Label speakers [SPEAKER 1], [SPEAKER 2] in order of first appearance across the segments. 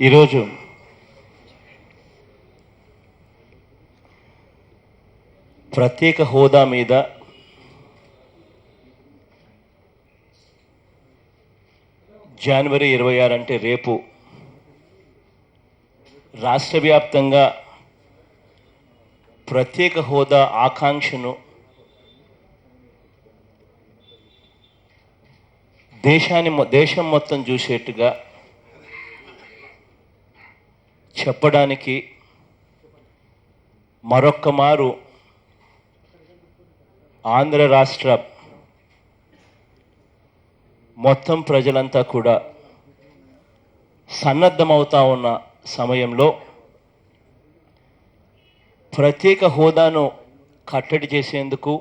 [SPEAKER 1] ఈరోజు ప్రత్యేక హోదా మీద జనవరి 26 అంటే రేపు రాష్ట్ర వ్యాప్తంగా ప్రత్యేక హోదా ఆకాంక్షను దేశం మొత్తం చూసేట్టుగా చెప్పడానికి మరొక్క మారు ఆంధ్ర రాష్ట్ర మొత్తం ప్రజలంతా కూడా సన్నద్ధమవుతా ఉన్న సమయంలో ప్రత్యేక హోదాను కట్టడి చేసేందుకు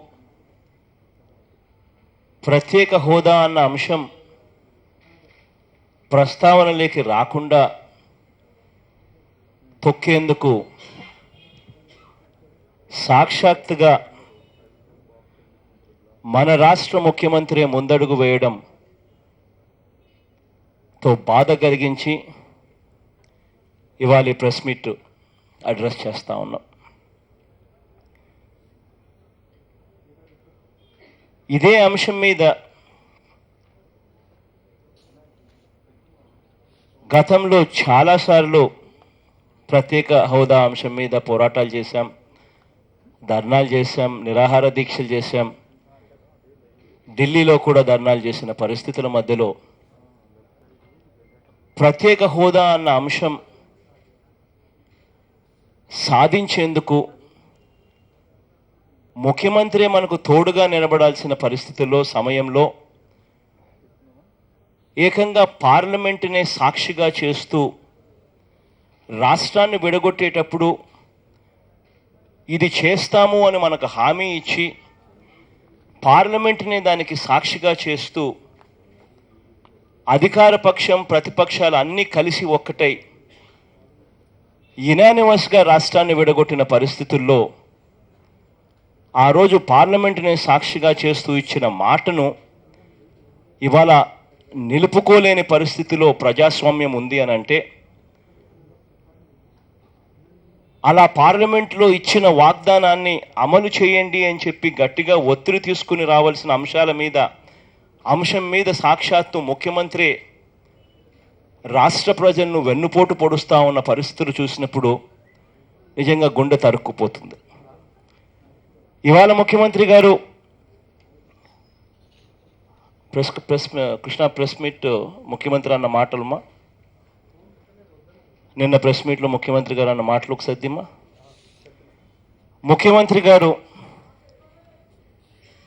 [SPEAKER 1] ప్రత్యేక హోదా అన్న అంశం ప్రస్తావనలోకి రాకుండా తొక్కేందుకు సాక్షాత్తుగా మన రాష్ట్ర ముఖ్యమంత్రి ముందడుగు వేయడంతో బాధ కలిగించి ఇవాళ ప్రెస్ మీట్ అడ్రస్ చేస్తూ ఉన్నాం. ఇదే అంశం మీద గతంలో చాలాసార్లు ప్రత్యేక హోదా అంశం మీద పోరాటాలు చేశాం, ధర్నాలు చేశాం, నిరాహార దీక్షలు చేశాం, ఢిల్లీలో కూడా ధర్నాలు చేసిన పరిస్థితుల మధ్యలో ప్రత్యేక హోదా అన్న అంశం సాధించేందుకు ముఖ్యమంత్రి మనకు తోడుగా నిలబడాల్సిన పరిస్థితుల్లో సమయంలో ఏకంగా పార్లమెంటునే సాక్షిగా చేస్తూ రాష్ట్రాన్ని విడగొట్టేటప్పుడు ఇది చేస్తాము అని మనకు హామీ ఇచ్చి పార్లమెంటునే దానికి సాక్షిగా చేస్తూ అధికార పక్షం ప్రతిపక్షాలు అన్నీ కలిసి ఒక్కటై యునానిమస్గా రాష్ట్రాన్ని విడగొట్టిన పరిస్థితుల్లో ఆ రోజు పార్లమెంటునే సాక్షిగా చేస్తూ ఇచ్చిన మాటను ఇవాళ నిలుపుకోలేని పరిస్థితిలో ప్రజాస్వామ్యం ఉంది అని అంటే అలా పార్లమెంట్లో ఇచ్చిన వాగ్దానాన్ని అమలు చేయండి అని చెప్పి గట్టిగా ఒత్తిడి తీసుకుని రావాల్సిన అంశం మీద సాక్షాత్తు ముఖ్యమంత్రి రాష్ట్ర ప్రజలను వెన్నుపోటు పొడుస్తూ ఉన్న పరిస్థితులు చూసినప్పుడు నిజంగా గుండె తరుక్కుపోతుంది. ఇవాళ ముఖ్యమంత్రి గారు కృష్ణా ప్రెస్ మీట్ ముఖ్యమంత్రి అన్న మాటలమ్మా, నిన్న ప్రెస్ మీట్లో ముఖ్యమంత్రి గారు అన్న మాటలు సద్యమ్మా. ముఖ్యమంత్రి గారు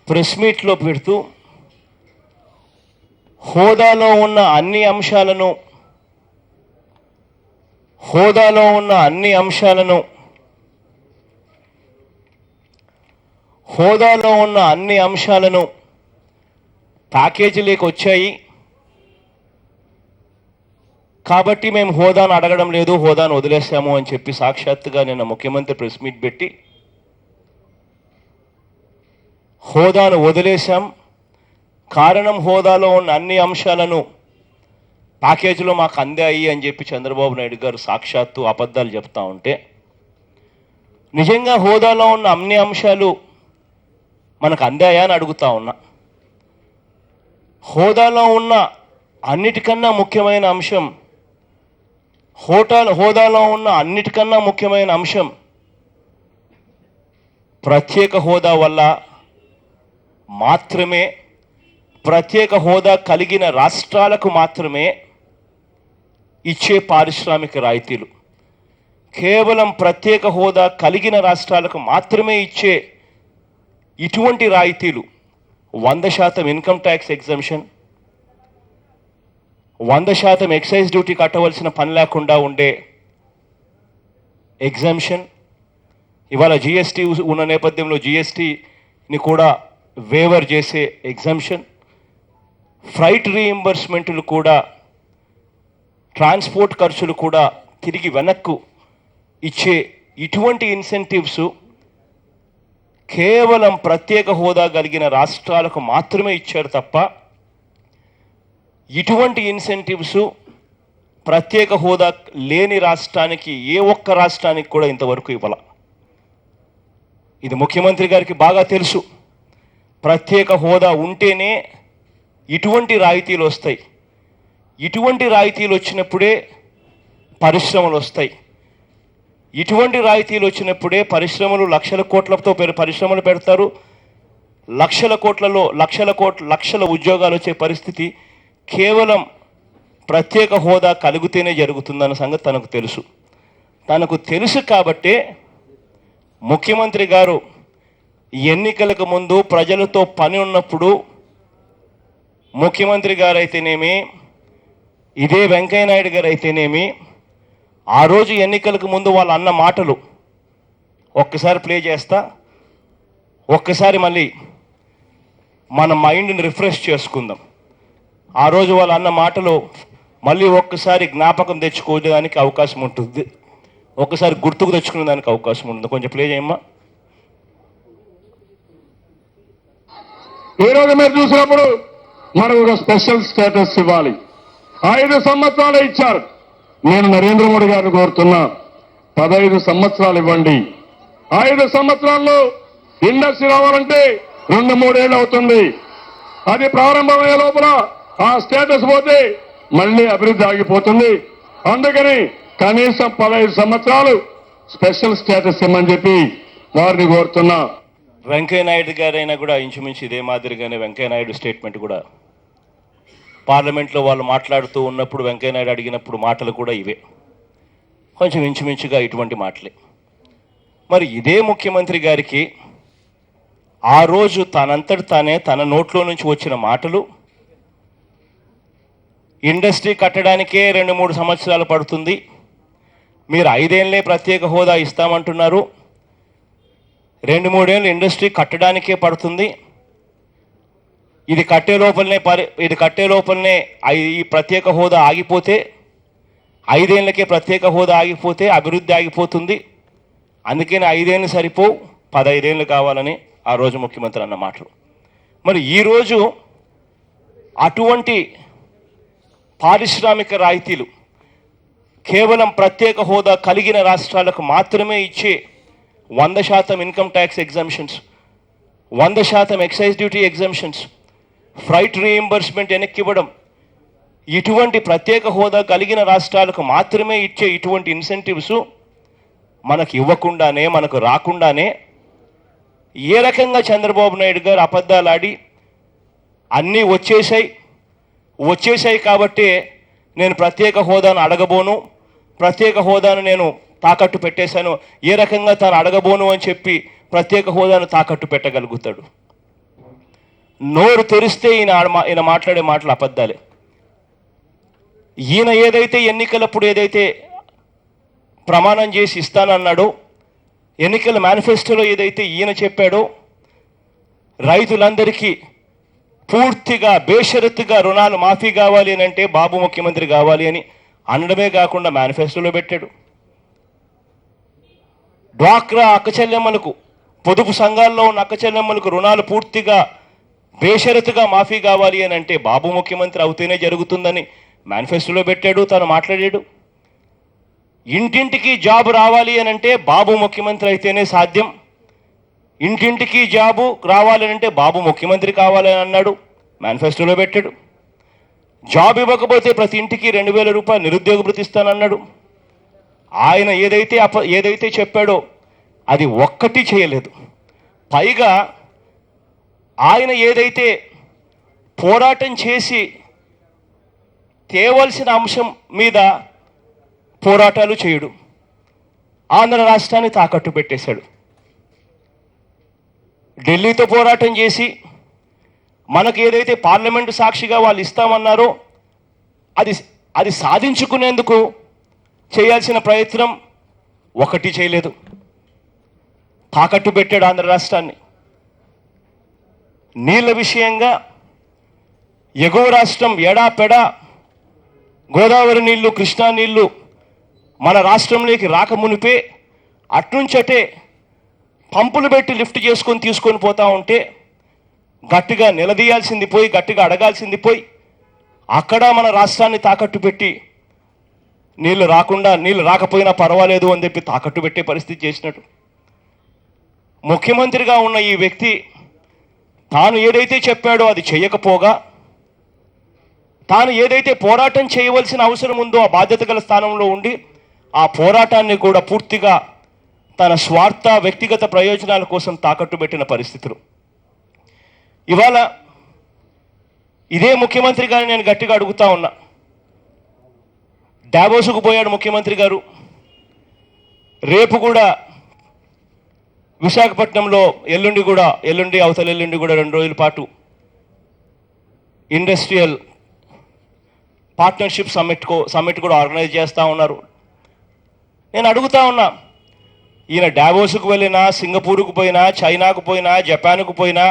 [SPEAKER 1] ప్రెస్ మీట్లో పెడుతూ హోదాలో ఉన్న అన్ని అంశాలను ప్యాకేజీలోకి వచ్చాయి కాబట్టి మేము హోదాను అడగడం లేదు, హోదాను వదిలేసాము అని చెప్పి సాక్షాత్తుగా నిన్న ముఖ్యమంత్రి ప్రెస్ మీట్ పెట్టి హోదాను వదిలేశాం, కారణం హోదాలో ఉన్న అన్ని అంశాలను ప్యాకేజీలో మాకు అందాయి అని చెప్పి చంద్రబాబు నాయుడు గారు సాక్షాత్తు అబద్ధాలు చెప్తా ఉంటే, నిజంగా హోదాలో ఉన్న అన్ని అంశాలు మనకు అందాయా అని అడుగుతా ఉన్నా. హోదాలో ఉన్న అన్నిటికన్నా ముఖ్యమైన అంశం ప్రత్యేక హోదా వల్ల మాత్రమే, ప్రత్యేక హోదా కలిగిన రాష్ట్రాలకు మాత్రమే ఇచ్చే పారిశ్రామిక రాయితీలు, కేవలం ప్రత్యేక హోదా కలిగిన రాష్ట్రాలకు మాత్రమే ఇచ్చే ఇటువంటి రాయితీలు 100% income tax exemption, 100% excise duty కట్టవలసిన పని లేకుండా ఉండే ఎగ్జంప్షన్, ఇవాళ జిఎస్టీ ఉన్న నేపథ్యంలో జిఎస్టీని కూడా వేవర్ చేసే ఎగ్జంప్షన్, ఫ్లైట్ రీయింబర్స్మెంట్లు కూడా, ట్రాన్స్పోర్ట్ ఖర్చులు కూడా తిరిగి వెనక్కు ఇచ్చే ఇటువంటి ఇన్సెంటివ్స్ కేవలం ప్రత్యేక హోదా కలిగిన రాష్ట్రాలకు మాత్రమే ఇచ్చారు తప్ప ఇటువంటి ఇన్సెంటివ్స్ ప్రత్యేక హోదా లేని రాష్ట్రానికి ఏ ఒక్క రాష్ట్రానికి కూడా ఇంతవరకు ఇవ్వాల. ఇది ముఖ్యమంత్రి గారికి బాగా తెలుసు. ప్రత్యేక హోదా ఉంటేనే ఇటువంటి రాయితీలు వస్తాయి. ఇటువంటి రాయితీలు వచ్చినప్పుడే పరిశ్రమలు వస్తాయి. ఇటువంటి రాయితీలు వచ్చినప్పుడే పరిశ్రమలు లక్షల కోట్లతో పరిశ్రమలు పెడతారు. లక్షల ఉద్యోగాలు వచ్చే పరిస్థితి కేవలం ప్రత్యేక హోదా కలిగితేనే జరుగుతుందన్న సంగతి తనకు తెలుసు కాబట్టే ముఖ్యమంత్రి గారు ఎన్నికలకు ముందు ప్రజలతో పని ఉన్నప్పుడు ముఖ్యమంత్రి గారు అయితేనేమి, ఇదే వెంకయ్య నాయుడు గారు అయితేనేమి, ఆ రోజు ఎన్నికలకు ముందు వాళ్ళు అన్న మాటలు ఒక్కసారి ప్లే చేస్తా, ఒక్కసారి మళ్ళీ మన మైండ్ని రిఫ్రెష్ చేసుకుందాం. ఆ రోజు వాళ్ళు అన్న మాటలు మళ్ళీ ఒక్కసారి జ్ఞాపకం తెచ్చుకోవడానికి అవకాశం ఉంటుంది, ఒక్కసారి గుర్తుకు తెచ్చుకునే దానికి అవకాశం ఉంటుంది. కొంచెం ప్లే చేయమ్మా.
[SPEAKER 2] ఈరోజు మీరు చూసినప్పుడు మనకు ఒక స్పెషల్ స్టేటస్ ఇవ్వాలి. 5 సంవత్సరాలు ఇచ్చారు. నేను నరేంద్ర మోడీ గారిని కోరుతున్నా, 15 సంవత్సరాలు ఇవ్వండి. 5 సంవత్సరాల్లో ఇండస్ట్రీ రావాలంటే 2-3 ఏళ్ళు అవుతుంది. అది ప్రారంభమయ్యే లోపల ఆ స్టేటస్ పోతే మళ్ళీ అభివృద్ధి ఆగిపోతుంది. అందుకని కనీసం 15 సంవత్సరాలు స్పెషల్ స్టేటస్ ఇమ్మని చెప్పి వారిని కోరుతున్నా.
[SPEAKER 1] వెంకయ్య నాయుడు గారైనా కూడా ఇంచుమించు ఇదే మాదిరిగానే వెంకయ్య నాయుడు స్టేట్మెంట్ కూడా పార్లమెంట్లో వాళ్ళు మాట్లాడుతూ ఉన్నప్పుడు వెంకయ్య నాయుడు అడిగినప్పుడు మాటలు కూడా ఇవే, కొంచెం ఇంచుమించుగా ఇటువంటి మాటలే. మరి ఇదే ముఖ్యమంత్రి గారికి ఆ రోజు తనంతటి తానే తన నోట్లో నుంచి వచ్చిన మాటలు, ఇండస్ట్రీ కట్టడానికే 2-3 సంవత్సరాలు పడుతుంది, మీరు 5 ఏళ్ళే ప్రత్యేక హోదా ఇస్తామంటున్నారు, 2-3 ఏళ్ళు ఇండస్ట్రీ కట్టడానికే పడుతుంది, ఇది కట్టే లోపలనే ఈ ప్రత్యేక హోదా ఆగిపోతే, 5 ఏళ్ళకే ప్రత్యేక హోదా ఆగిపోతే అభివృద్ధి ఆగిపోతుంది, అందుకని 5 ఏళ్ళు సరిపోవు, 15 ఏళ్ళు కావాలని ఆ రోజు ముఖ్యమంత్రి అన్న మాటలు. మరి ఈరోజు అటువంటి పారిశ్రామిక రాయితీలు కేవలం ప్రత్యేక హోదా కలిగిన రాష్ట్రాలకు మాత్రమే ఇచ్చే 100% income tax exemptions, 100% excise duty exemptions, freight reimbursement వెనక్కి ఇవ్వడం, ఇటువంటి ప్రత్యేక హోదా కలిగిన రాష్ట్రాలకు మాత్రమే ఇచ్చే ఇటువంటి ఇన్సెంటివ్స్ మనకు ఇవ్వకుండానే, మనకు రాకుండానే ఏ రకంగా చంద్రబాబు నాయుడు గారు అబద్ధాలు ఆడి అన్నీ వచ్చేసాయి కాబట్టి నేను ప్రత్యేక హోదాను అడగబోను, ప్రత్యేక హోదాను నేను తాకట్టు పెట్టేశాను, ఏ రకంగా తాను అడగబోను అని చెప్పి ప్రత్యేక హోదాను తాకట్టు పెట్టగలుగుతాడు? నోరు తెరిస్తే ఈయన మాట్లాడే మాటలు అబద్ధాలే. ఈయన ఏదైతే ఎన్నికలప్పుడు ఏదైతే ప్రమాణం చేసి ఇస్తానన్నాడో, ఎన్నికల మేనిఫెస్టోలో ఏదైతే ఈయన చెప్పాడో, రైతులందరికీ పూర్తిగా బేషరతుగా రుణాలు మాఫీ కావాలి అని అంటే బాబు ముఖ్యమంత్రి కావాలి అని అనడమే కాకుండా మేనిఫెస్టోలో పెట్టాడు. డ్వాక్రా అక్కచెల్లెమ్మలకు, పొదుపు సంఘాల్లో ఉన్న అక్కచెల్లెమ్మలకు రుణాలు పూర్తిగా బేషరతుగా మాఫీ కావాలి అని అంటే బాబు ముఖ్యమంత్రి అవుతేనే జరుగుతుందని మేనిఫెస్టోలో పెట్టాడు, తను మాట్లాడాడు. ఇంటింటికి జాబ్ రావాలి అని అంటే బాబు ముఖ్యమంత్రి అయితేనే సాధ్యం, ఇంటింటికి జాబు రావాలి అంటే బాబు ముఖ్యమంత్రి కావాలని అన్నాడు, మేనిఫెస్టోలో పెట్టాడు. జాబ్ ఇవ్వకపోతే ప్రతి ఇంటికి 2000 రూపాయలు నిరుద్యోగ భృతి ఇస్తానన్నాడు. ఆయన ఏదైతే చెప్పాడో అది ఒక్కటి చేయలేదు. పైగా ఆయన ఏదైతే పోరాటం చేసి తేవలసిన అంశం మీద పోరాటాలు చేయడు, ఆంధ్ర రాష్ట్రాన్ని తాకట్టు పెట్టేశాడు. ఢిల్లీతో పోరాటం చేసి మనకు ఏదైతే పార్లమెంటు సాక్షిగా వాళ్ళు ఇస్తామన్నారో అది సాధించుకునేందుకు చేయాల్సిన ప్రయత్నం ఒకటి చేయలేదు, తాకట్టు పెట్టాడు ఆంధ్ర రాష్ట్రాన్ని. నీళ్ళ విషయంగా ఎగువ రాష్ట్రం ఎడాపెడా గోదావరి నీళ్లు, కృష్ణా నీళ్లు మన రాష్ట్రంలోకి రాకమునిపే అట్నుంచటే పంపులు పెట్టి లిఫ్ట్ తీసుకొని పోతా ఉంటే గట్టిగా నిలదీయాల్సింది పోయి, గట్టిగా అడగాల్సింది పోయి, అక్కడ మన రాష్ట్రాన్ని తాకట్టు పెట్టి నీళ్లు రాకపోయినా పర్వాలేదు అని చెప్పి తాకట్టు పెట్టే పరిస్థితి చేసినట్టు. ముఖ్యమంత్రిగా ఉన్న ఈ వ్యక్తి తాను ఏదైతే చెప్పాడో అది చేయకపోగా, తాను ఏదైతే పోరాటం చేయవలసిన అవసరం ఉందో ఆ బాధ్యత గల స్థానంలో ఉండి ఆ పోరాటాన్ని కూడా పూర్తిగా తన స్వార్థ వ్యక్తిగత ప్రయోజనాల కోసం తాకట్టు పెట్టిన పరిస్థితులు. ఇవాళ ఇదే ముఖ్యమంత్రి గారిని నేను గట్టిగా అడుగుతా ఉన్నా. డావోసుకు పోయాడు ముఖ్యమంత్రి గారు. రేపు కూడా విశాఖపట్నంలో ఎల్లుండి అవతల ఎల్లుండి కూడా 2 రోజుల పాటు ఇండస్ట్రియల్ పార్ట్నర్షిప్ సమ్మిట్ కూడా ఆర్గనైజ్ చేస్తూ ఉన్నారు. నేను అడుగుతా ఉన్నా, ఈయన డావోసుకు వెళ్ళినా, సింగపూర్కు పోయినా, చైనాకు పోయినా, జపాన్కు పోయినా,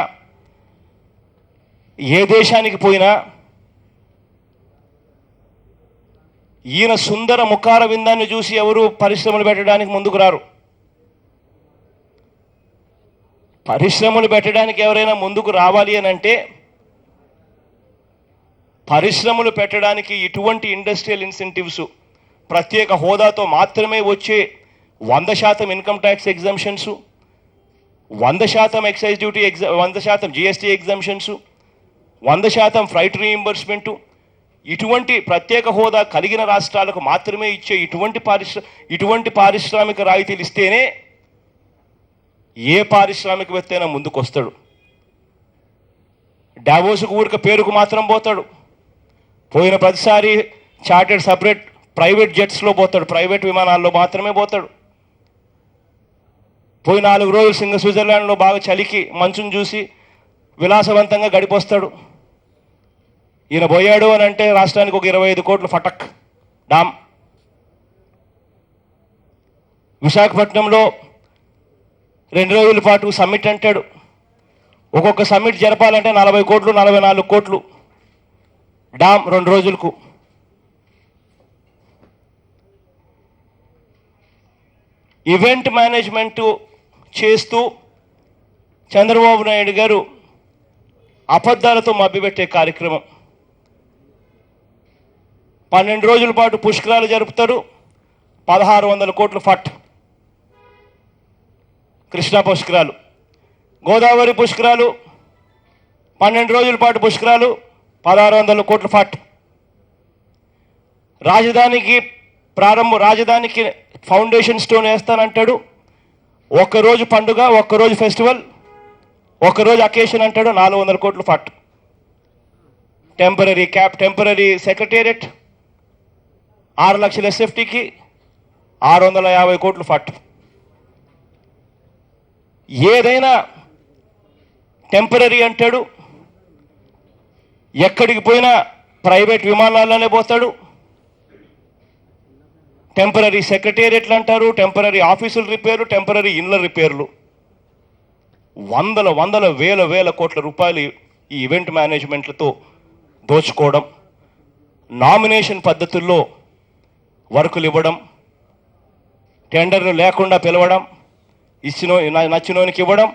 [SPEAKER 1] ఏ దేశానికి పోయినా ఈయన సుందర ముఖార విందాన్ని చూసి ఎవరు పరిశ్రమలు పెట్టడానికి ముందుకు రారు. పరిశ్రమలు పెట్టడానికి ఎవరైనా ముందుకు రావాలి అని అంటే పరిశ్రమలు పెట్టడానికి ఇటువంటి ఇండస్ట్రియల్ ఇన్సెంటివ్స్, ప్రత్యేక హోదాతో మాత్రమే వచ్చే 100% income tax exemptions, 100% excise duty 100% GST exemptions, 100% freight reimbursement, ఇటువంటి ప్రత్యేక హోదా కలిగిన రాష్ట్రాలకు మాత్రమే ఇచ్చే ఇటువంటి పారిశ్రామిక రాయితీలు ఇస్తేనే ఏ పారిశ్రామికవేత్త అయినా ముందుకు వస్తాడు. డావోసుకు ఊరిక పేరుకు మాత్రం పోతాడు. పోయిన ప్రతిసారి చార్టెడ్ సపరేట్ ప్రైవేట్ జెట్స్లో పోతాడు, ప్రైవేట్ విమానాల్లో మాత్రమే పోతాడు. పోయి 4 రోజులు స్విట్జర్లాండ్లో బాగా చలికి మంచును చూసి విలాసవంతంగా గడిపొస్తాడు. ఈయన పోయాడు అని అంటే రాష్ట్రానికి ఒక 25 కోట్లు ఫటక్ డామ్. విశాఖపట్నంలో 2 రోజుల పాటు సమ్మిట్ అంటాడు. ఒక్కొక్క సమ్మిట్ జరపాలంటే 40 కోట్లు 44 కోట్లు డామ్ 2 రోజులకు. ఈవెంట్ మేనేజ్మెంట్ చేస్తూ చంద్రబాబు నాయుడు గారు అబద్ధాలతో మభ్యపెట్టే కార్యక్రమం. 12 రోజుల పాటు పుష్కరాలు జరుపుతారు. 1600 కోట్లు ఫట్. కృష్ణా పుష్కరాలు, గోదావరి పుష్కరాలు, 12 రోజుల పాటు పుష్కరాలు, 1600 కోట్లు ఫట్. రాజధానికి ఫౌండేషన్ స్టోన్ వేస్తానంటాడు. ఒక్కరోజు పండుగ, ఒక్కరోజు ఫెస్టివల్, ఒక్కరోజు అకేషన్ అంటాడు, 400 కోట్లు ఫట్. టెంపరీ సెక్రటేరియట్ 6 లక్షల ఎస్ఎఫ్టీకి 650 కోట్లు ఫట్. ఏదైనా టెంపరీ అంటాడు. ఎక్కడికి పోయినా ప్రైవేట్ విమానాల్లోనే పోతాడు. టెంపరీ సెక్రటేరియట్లు అంటారు, టెంపరీ ఆఫీసుల రిపేర్లు, టెంపరీ ఇళ్ళ రిపేర్లు. వందల వేల కోట్ల రూపాయలు ఈ ఈవెంట్ మేనేజ్మెంట్లతో దోచుకోవడం, నామినేషన్ పద్ధతుల్లో వర్కులు ఇవ్వడం, టెండర్లు లేకుండా పిలవడం, నచ్చినోనికి ఇవ్వడం,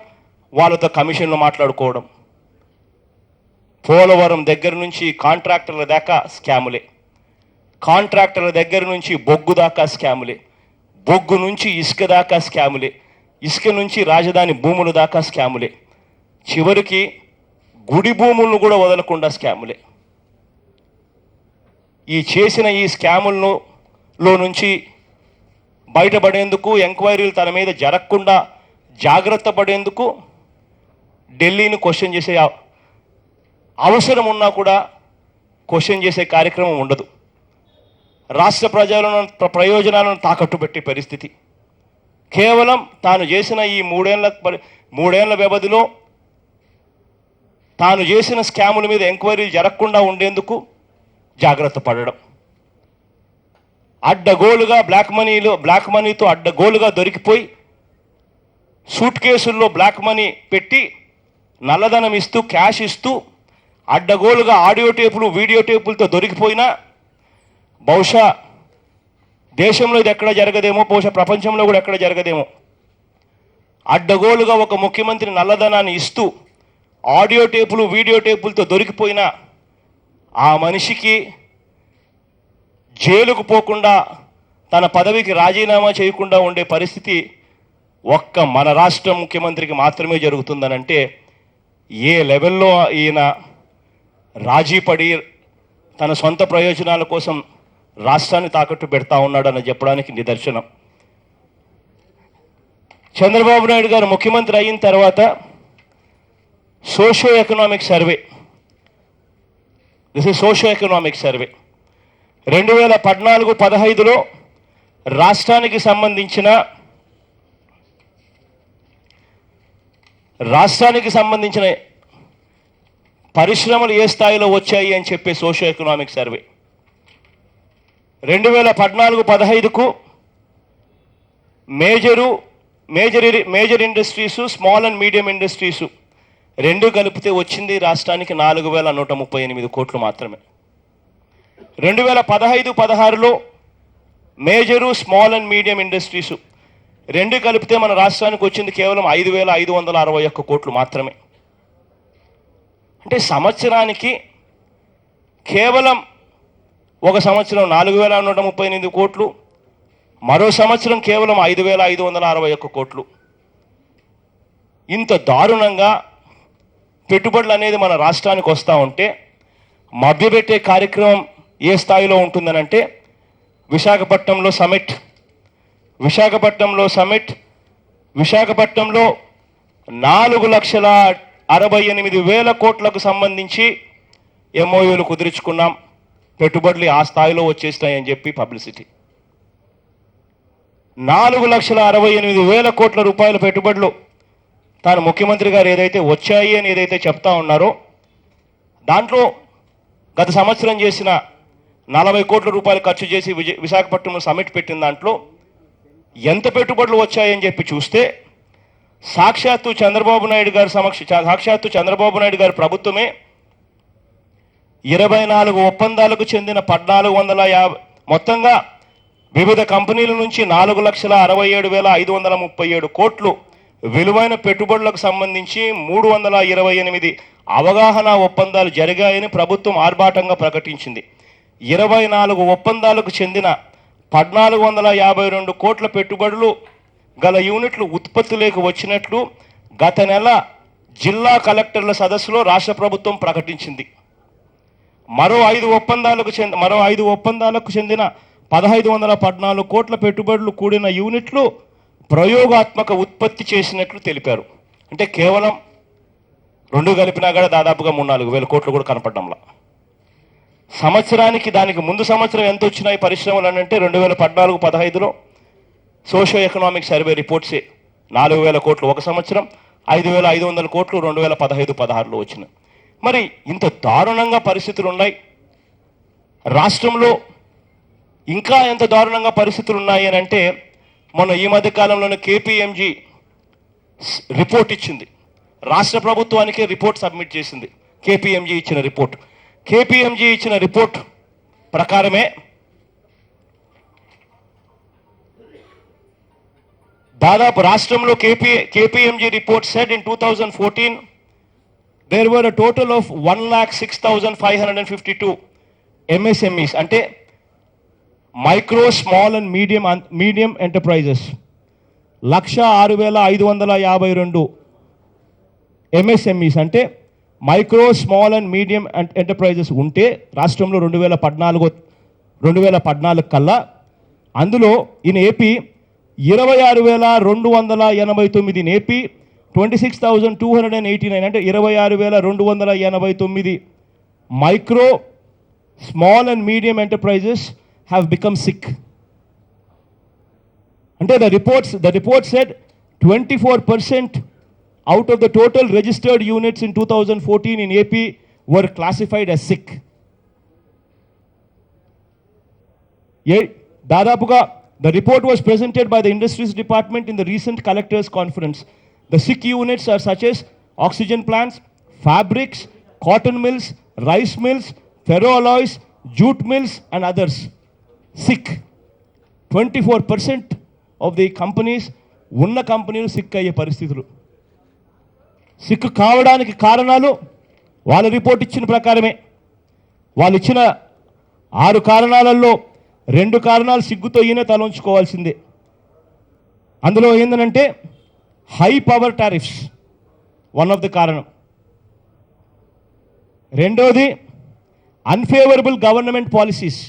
[SPEAKER 1] వాళ్ళతో కమిషన్లు మాట్లాడుకోవడం. పోలవరం దగ్గర నుంచి కాంట్రాక్టర్ల దాకా స్కాములే, కాంట్రాక్టర్ల దగ్గర నుంచి బొగ్గు దాకా స్కాములే, బొగ్గు నుంచి ఇసుక దాకా స్కాములే, ఇసుక నుంచి రాజధాని భూముల దాకా స్కాములే, చివరికి గుడి భూములను కూడా వదలకుండా స్కాములే. చేసిన ఈ స్కాముల్లో నుంచి బయటపడేందుకు, ఎంక్వైరీలు తన మీద జరగకుండా జాగ్రత్త పడేందుకు ఢిల్లీని క్వశ్చన్ చేసే అవసరం ఉన్నా కూడా క్వశ్చన్ చేసే కార్యక్రమం ఉండదు. రాష్ట్ర ప్రయోజనాలను తాకట్టు పెట్టే పరిస్థితి. కేవలం తాను చేసిన ఈ 3 ఏళ్ల వ్యవధిలో తాను చేసిన స్కాముల మీద ఎంక్వైరీలు జరగకుండా ఉండేందుకు జాగ్రత్త పడడం. అడ్డగోలుగా బ్లాక్ మనీతో అడ్డగోలుగా దొరికిపోయి సూట్ కేసుల్లో బ్లాక్ మనీ పెట్టి నల్లధనం ఇస్తూ, క్యాష్ ఇస్తూ, అడ్డగోలుగా ఆడియో టేపులు, వీడియో టేపులతో దొరికిపోయినా బహుశా దేశంలో ఇది ఎక్కడ జరగదేమో, బహుశా ప్రపంచంలో కూడా ఎక్కడ జరగదేమో. అడ్డగోలుగా ఒక ముఖ్యమంత్రి నల్లధనాన్ని ఇస్తూ ఆడియో టేపులు, వీడియో టేపులతో దొరికిపోయినా ఆ మనిషికి జైలుకు పోకుండా తన పదవికి రాజీనామా చేయకుండా ఉండే పరిస్థితి ఒక్క మన రాష్ట్ర ముఖ్యమంత్రికి మాత్రమే జరుగుతుందనంటే ఏ లెవెల్లో ఈయన రాజీ పడి తన సొంత ప్రయోజనాల కోసం రాష్ట్రాన్ని తాకట్టు పెడతా ఉన్నాడని చెప్పడానికి నిదర్శనం. చంద్రబాబు నాయుడు గారు ముఖ్యమంత్రి అయిన తర్వాత socio economic survey, this is socio economic survey 2014-15లో రాష్ట్రానికి సంబంధించిన పరిశ్రమలు ఏ స్థాయిలో వచ్చాయి అని చెప్పే సోషియో ఎకనామిక్ సర్వే 2014-15కు major industries, small and medium industries రెండు కలిపితే వచ్చింది రాష్ట్రానికి 4138 కోట్లు మాత్రమే. 2015-16లో major, small and medium industries రెండు కలిపితే మన రాష్ట్రానికి వచ్చింది కేవలం 5561 కోట్లు మాత్రమే. అంటే సంవత్సరానికి కేవలం ఒక సంవత్సరం 4138 కోట్లు, మరో సంవత్సరం కేవలం 5561 కోట్లు. ఇంత దారుణంగా పెట్టుబడులు అనేది మన రాష్ట్రానికి వస్తూ ఉంటే మభ్యపెట్టే కార్యక్రమం ఏ స్థాయిలో ఉంటుందనంటే విశాఖపట్నంలో సమిట్ 4,68,000 కోట్లకు సంబంధించి ఎంఓయూలు కుదుర్చుకున్నాం. పెట్టుబడులు ఆ స్థాయిలో వచ్చేస్తాయని చెప్పి పబ్లిసిటీ. 4,68,000 కోట్ల రూపాయల పెట్టుబడులు తాను ముఖ్యమంత్రి గారు ఏదైతే వచ్చాయి అని ఏదైతే చెప్తా ఉన్నారో దాంట్లో గత సంవత్సరం చేసిన 40 కోట్ల రూపాయలు ఖర్చు చేసి విశాఖపట్నంలో సమిట్ పెట్టిన దాంట్లో ఎంత పెట్టుబడులు వచ్చాయని చెప్పి చూస్తే సాక్షాత్తు చంద్రబాబు నాయుడు గారి ప్రభుత్వమే 24 ఒప్పందాలకు చెందిన 1450 మొత్తంగా వివిధ కంపెనీల నుంచి 4,67,537 కోట్లు విలువైన పెట్టుబడులకు సంబంధించి 328 అవగాహన ఒప్పందాలు జరిగాయని ప్రభుత్వం ఆర్భాటంగా ప్రకటించింది. 24 ఒప్పందాలకు చెందిన 1,452 కోట్ల పెట్టుబడులు గల యూనిట్లు ఉత్పత్తిలోకి వచ్చినట్లు గత నెల జిల్లా కలెక్టర్ల సదస్సులో రాష్ట్ర ప్రభుత్వం ప్రకటించింది. మరో 5 ఒప్పందాలకు చెందిన 1,514 కోట్ల పెట్టుబడులు కూడిన యూనిట్లు ప్రయోగాత్మక ఉత్పత్తి చేసినట్లు తెలిపారు. అంటే కేవలం రెండు కలిపినా కూడా దాదాపుగా 3-4 వేల కోట్లు కూడా కనపడ్డంలా. సంవత్సరానికి దానికి ముందు సంవత్సరం ఎంత వచ్చినాయి పరిశ్రమలు అని అంటే 2014-15లో సోషియో ఎకనామిక్ సర్వే రిపోర్ట్సే 4,000 కోట్లు ఒక సంవత్సరం, 5,500 కోట్లు 2015-16లో వచ్చినాయి. మరి ఇంత దారుణంగా పరిస్థితులు ఉన్నాయి రాష్ట్రంలో. ఇంకా ఎంత దారుణంగా పరిస్థితులు ఉన్నాయి అని అంటే మొన్న ఈ మధ్య కాలంలోనే KPMG రిపోర్ట్ ఇచ్చింది. రాష్ట్ర ప్రభుత్వానికి రిపోర్ట్ సబ్మిట్ చేసింది. KPMG ఇచ్చిన రిపోర్ట్ ప్రకారమే దాదాపు రాష్ట్రంలో KPMG report said in 2014 there were a total of 1,06,552 MSMEs అంటే micro, small and medium enterprises 1,06,552 MSMEs అంటే micro, small and medium enterprises ఉంటే రాష్ట్రంలో 2014 కల్లా అందులో ఇన్ ఏపీ 26,289 ఏపీ, 26,289 అంటే 26,289 micro, small and medium enterprises have become sick. And the report said 24% out of the total registered units in 2014 in AP were classified as sick. Dadapuga, the report was presented by the Industries Department in the recent collectors conference. The sick units are such as oxygen plants, fabrics, cotton mills, rice mills, ferroalloys, jute mills and others. Sick. 24% of the companies ఉన్న కంపెనీలు sick అయ్యే పరిస్థితులు. Sick కావడానికి కారణాలు వాళ్ళ report ఇచ్చిన ప్రకారమే. వాళ్ళు ఇచ్చిన 6 కారణాలలో 2 కారణాలు సిగ్గుతో ఈయన తలంచుకోవాల్సిందే. అందులో ఏంటంటే high power tariffs one of the కారణం, రెండోది అన్ఫేవరబుల్ గవర్నమెంట్ పాలసీస్.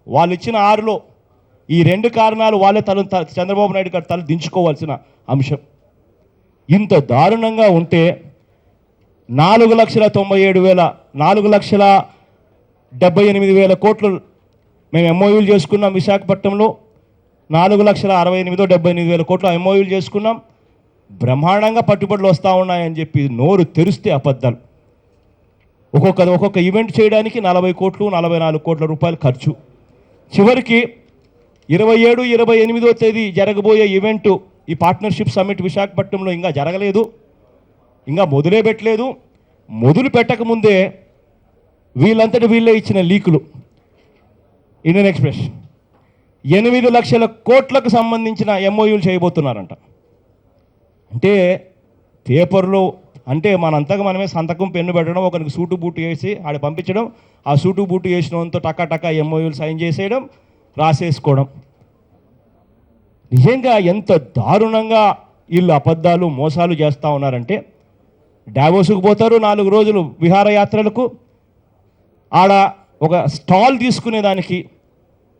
[SPEAKER 1] వాళ్ళు ఇచ్చిన 6లో ఈ 2 కారణాలు వాళ్ళే చంద్రబాబు నాయుడు గారు తల దించుకోవాల్సిన అంశం. ఇంత దారుణంగా ఉంటే 4,78,000 కోట్లు మేము ఎంఓయూలు చేసుకున్నాం. విశాఖపట్నంలో 4,68,078 కోట్లు ఎంఓయూలు చేసుకున్నాం. బ్రహ్మాండంగా పట్టుబడులు వస్తూ ఉన్నాయని చెప్పి నోరు తెరిస్తే అబద్ధాలు. ఒక్కొక్క ఈవెంట్ చేయడానికి 40 కోట్లు 44 కోట్ల రూపాయలు ఖర్చు. చివరికి 27, 28వ తేదీ జరగబోయే ఈవెంటు ఈ పార్ట్నర్షిప్ సమ్మిట్ విశాఖపట్నంలో ఇంకా జరగలేదు, ఇంకా మొదలే పెట్టలేదు. మొదలు పెట్టకముందే వీళ్ళంతటి వీళ్ళే ఇచ్చిన లీకులు. ఇండియన్ ఎక్స్ప్రెస్ 8 లక్షల కోట్లకు సంబంధించిన ఎంఓయూలు చేయబోతున్నారంట. అంటే పేపర్లో అంటే మనంతగా మనమే సంతకం పెన్ను పెట్టడం, ఒకరికి సూటు బూటు వేసి ఆడ పంపించడం, ఆ సూటు బూటు వేసినంతో టకా ఎంఓయూలు సైన్ చేసేయడం, రాసేసుకోవడం. నిజంగా ఎంత దారుణంగా వీళ్ళు అబద్ధాలు మోసాలు చేస్తూ ఉన్నారంటే, డావోసుకు పోతారు 4 రోజులు విహారయాత్రలకు, ఆడ ఒక స్టాల్ తీసుకునేదానికి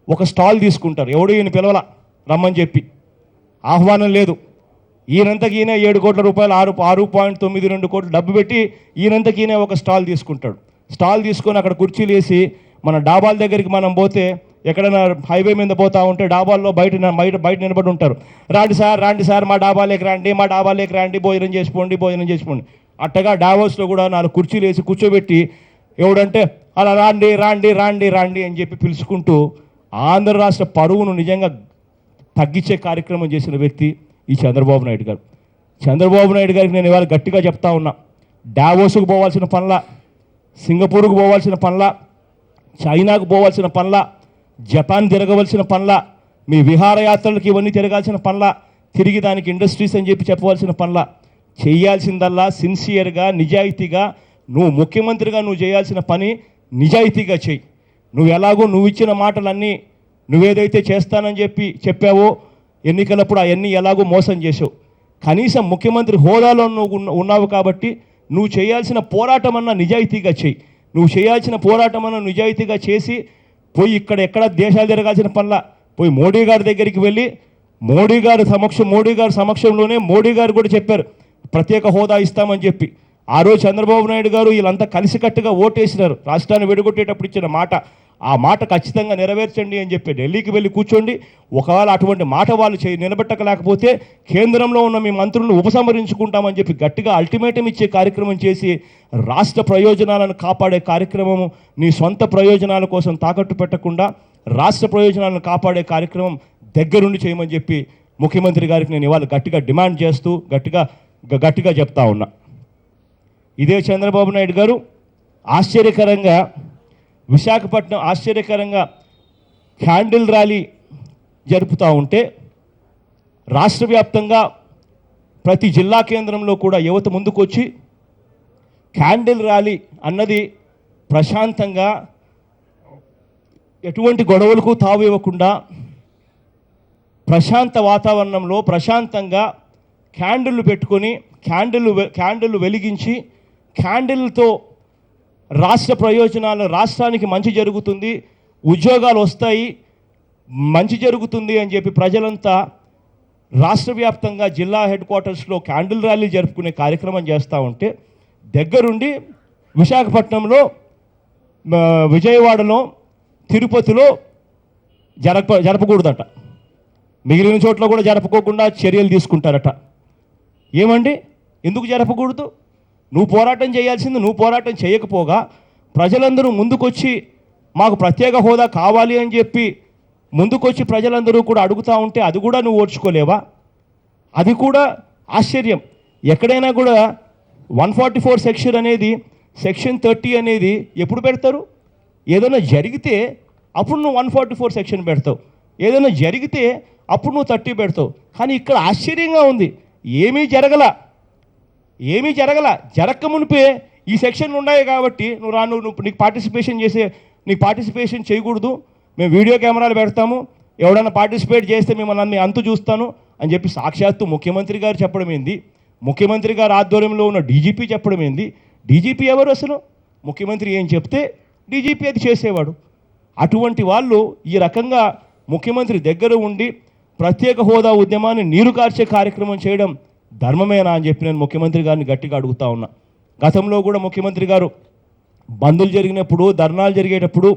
[SPEAKER 1] ఒక స్టాల్ తీసుకుంటారు. ఎవడు ఈయన పిలవల రమ్మని చెప్పి, ఆహ్వానం లేదు. ఈయనంతకి ఈయన 7 కోట్ల రూపాయలు 6.92 కోట్లు డబ్బు పెట్టి ఈయనంతకి ఈయన ఒక స్టాల్ తీసుకుంటాడు. స్టాల్ తీసుకొని అక్కడ కుర్చీలు వేసి మన డాబాల దగ్గరికి మనం పోతే ఎక్కడైనా హైవే మీద పోతా ఉంటే డాబాల్లో బయట నిలబడి ఉంటారు. రాండి సార్ మా డాబాలోకి రండి, భోజనం చేసుకోండి. అట్టగా డావోస్లో కూడా 4 కుర్చీలు వేసి కూర్చోబెట్టి ఎవడంటే అలా రాండి అని చెప్పి పిలుచుకుంటూ ఆంధ్ర రాష్ట్ర పరువును నిజంగా తగ్గించే కార్యక్రమం చేసిన వ్యక్తి ఈ చంద్రబాబు నాయుడు గారు. చంద్రబాబు నాయుడు గారికి నేను ఇవాళ గట్టిగా చెప్తా ఉన్నా, డావోస్కు పోవాల్సిన పనుల, సింగపూర్కు పోవాల్సిన పనుల, చైనాకు పోవాల్సిన పనుల, జపాన్ తిరగవలసిన పనుల, మీ విహారయాత్రలకు ఇవన్నీ తిరగాల్సిన పనుల, తిరిగి దానికి ఇండస్ట్రీస్ అని చెప్పి చెప్పవలసిన పనుల, చేయాల్సిందల్లా సిన్సియర్గా నిజాయితీగా నువ్వు ముఖ్యమంత్రిగా నువ్వు చేయాల్సిన పని నిజాయితీగా చెయ్యి. నువ్వు ఇచ్చిన మాటలన్నీ నువ్వేదైతే చేస్తానని చెప్పావో ఎన్నికలప్పుడు అవన్నీ ఎలాగో మోసం చేసావు. కనీసం ముఖ్యమంత్రి హోదాలో నువ్వు ఉన్నావు కాబట్టి నువ్వు చేయాల్సిన పోరాటం అన్న నిజాయితీగా చెయ్యి. నువ్వు చేయాల్సిన పోరాటం అన్న నిజాయితీగా చేసి పోయి ఎక్కడ దేశాలు తిరగాల్సిన పనుల పోయి మోడీ గారి దగ్గరికి వెళ్ళి మోడీ గారి సమక్షంలోనే మోడీ గారు కూడా చెప్పారు ప్రత్యేక హోదా ఇస్తామని చెప్పి. ఆ రోజు చంద్రబాబు నాయుడు గారు వీళ్ళంతా కలిసికట్టుగా ఓటేసినారు. రాష్ట్రాన్ని విడగొట్టేటప్పుడు ఇచ్చిన మాట, ఆ మాట ఖచ్చితంగా నెరవేర్చండి అని చెప్పి ఢిల్లీకి వెళ్ళి కూర్చోండి. ఒకవేళ అటువంటి మాట వాళ్ళు నిలబెట్టలేకపోతే కేంద్రంలో ఉన్న మీ మంత్రులను ఉపసంహరించుకుంటామని చెప్పి గట్టిగా అల్టిమేటం ఇచ్చే కార్యక్రమం చేసి రాష్ట్ర ప్రయోజనాలను కాపాడే కార్యక్రమము, నీ సొంత ప్రయోజనాల కోసం తాకట్టు పెట్టకుండా రాష్ట్ర ప్రయోజనాలను కాపాడే కార్యక్రమం దగ్గరుండి చేయమని చెప్పి ముఖ్యమంత్రి గారికి నేను ఇవాళ గట్టిగా డిమాండ్ చేస్తూ గట్టిగా చెప్తా ఉన్నా. ఇదే చంద్రబాబు నాయుడు గారు ఆశ్చర్యకరంగా క్యాండిల్ ర్యాలీ జరుపుతూ ఉంటే రాష్ట్ర వ్యాప్తంగా ప్రతి జిల్లా కేంద్రంలో కూడా యువత ముందుకొచ్చి క్యాండిల్ ర్యాలీ అన్నది ప్రశాంతంగా ఎటువంటి గొడవలకు తావు ఇవ్వకుండా ప్రశాంత వాతావరణంలో ప్రశాంతంగా క్యాండిళ్ళు పెట్టుకొని క్యాండిళ్ళు వెలిగించి క్యాండిల్తో రాష్ట్ర ప్రయోజనాలు, రాష్ట్రానికి మంచి జరుగుతుంది, ఉద్యోగాలు వస్తాయి, మంచి జరుగుతుంది అని చెప్పి ప్రజలంతా రాష్ట్ర వ్యాప్తంగా జిల్లా హెడ్ క్వార్టర్స్లో క్యాండిల్ ర్యాలీ జరుపుకునే కార్యక్రమం చేస్తూ ఉంటే దగ్గరుండి విశాఖపట్నంలో, విజయవాడలో, తిరుపతిలో జరపకూడదట, మిగిలిన చోట్ల కూడా జరపకోకుండా చర్యలు తీసుకుంటారట. ఏమండి, ఎందుకు జరపకూడదు? నువ్వు పోరాటం చేయాల్సింది నువ్వు పోరాటం చేయకపోగా ప్రజలందరూ ముందుకొచ్చి మాకు ప్రత్యేక హోదా కావాలి అని చెప్పి ముందుకొచ్చి ప్రజలందరూ కూడా అడుగుతూ ఉంటే అది కూడా నువ్వు ఓర్చుకోలేవా? అది కూడా ఆశ్చర్యం. ఎక్కడైనా కూడా 144 సెక్షన్ అనేది, సెక్షన్ 30 అనేది ఎప్పుడు పెడతారు? ఏదైనా జరిగితే అప్పుడు నువ్వు 144 సెక్షన్ పెడతావు, ఏదైనా జరిగితే అప్పుడు నువ్వు 30 పెడతావు. కానీ ఇక్కడ ఆశ్చర్యంగా ఉంది, ఏమీ జరగల. జరగక మునిపే ఈ సెక్షన్లు ఉన్నాయి కాబట్టి నీకు పార్టిసిపేషన్ చేయకూడదు,
[SPEAKER 3] మేము వీడియో కెమెరాలు పెడతాము, ఎవడన్నా పార్టిసిపేట్ చేస్తే మిమ్మల్ని అంతు చూస్తాను అని చెప్పి సాక్షాత్తు ముఖ్యమంత్రి గారు చెప్పడం ఏంది, ముఖ్యమంత్రి గారు ఆధ్వర్యంలో ఉన్న డీజీపీ చెప్పడం ఏంది? డీజీపీ ఎవరు అసలు? ముఖ్యమంత్రి ఏం చెప్తే డీజీపీ అది చేసేవాడు. అటువంటి వాళ్ళు ఈ రకంగా ముఖ్యమంత్రి దగ్గర ఉండి ప్రత్యేక హోదా ఉద్యమాన్ని నీరు కార్చే కార్యక్రమం చేయడం ధర్మమేనా అని చెప్పి నేను ముఖ్యమంత్రి గారిని గట్టిగా అడుగుతా ఉన్నా. గతంలో కూడా ముఖ్యమంత్రి గారు బందులు జరిగినప్పుడు, ధర్నాలు జరిగేటప్పుడు